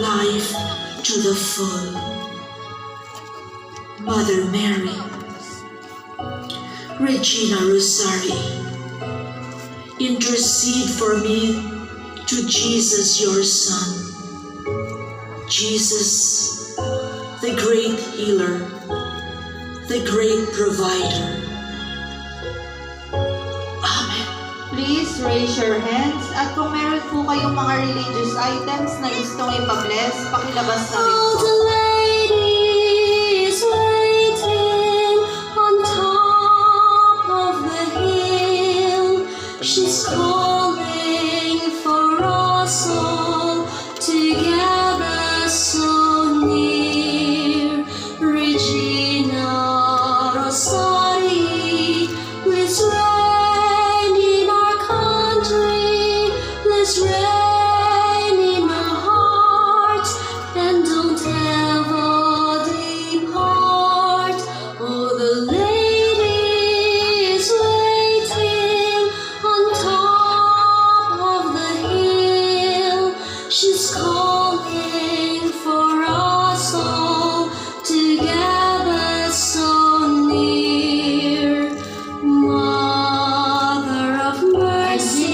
life to the full. Mother Mary, Regina Rosari, intercede for me to Jesus your Son. Jesus, the great healer, the great provider. Amen. Please raise your hands at kung meron po kayong mga religious items na gustong ipa-bless, pakilabas na rin All po. the ladies waiting on top of the hill. She's calling for us all together so near. Regina Rosari, please reign in our country. Please reign in our hearts, and don't ever depart. Oh, the lady is waiting on top of the hill. She's calling for us all together so near. Mother of mercy,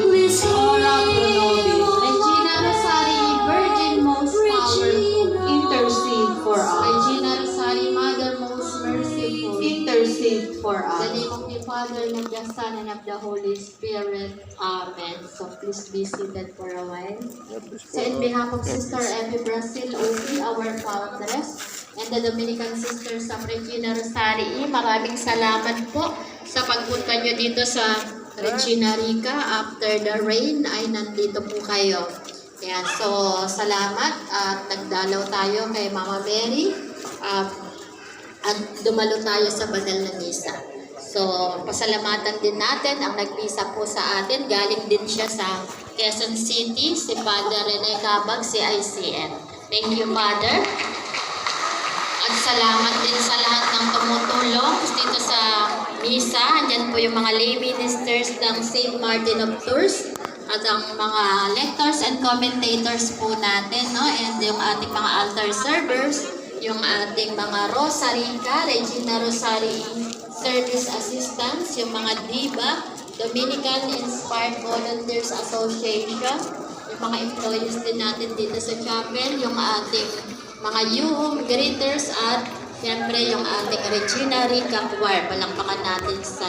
please Ora pro heal nobis. Regina Rosari, Virgin most powerful, intercede for us. Regina Rosari, Mother most merciful. Intercede for In the us. name of the Father, and of the Son, and of the Holy Spirit. Amen. So please be seated for a while. So in behalf of Sister Evie Brazil Obi, our foundress, and the Dominican Sisters of Regina Rosari, maraming salamat po sa pagpunta nyo dito sa Regina Rica. After the rain ay nandito po kayo. Ayan, so salamat at nagdalaw tayo kay Mama Mary at dumalo tayo sa banal na misa. So, pasalamatan din natin ang nagmisa po sa atin. Galing din siya sa Quezon City, si Father Rene Cabag, CICN. Thank you, Father. At salamat din sa lahat ng tumutulong dito sa misa. Andyan po yung mga lay ministers ng St. Martin of Tours at ang mga lectors and commentators po natin, no? And yung ating mga altar servers, yung ating mga Rosarica, Regina Rosari Service Assistants, yung mga DIBA, Dominican Inspired Volunteers Association, yung mga employees din natin dito sa chapel, yung ating mga youth greeters at siyempre yung ating Regina Rica Choir. Palakpakan natin sa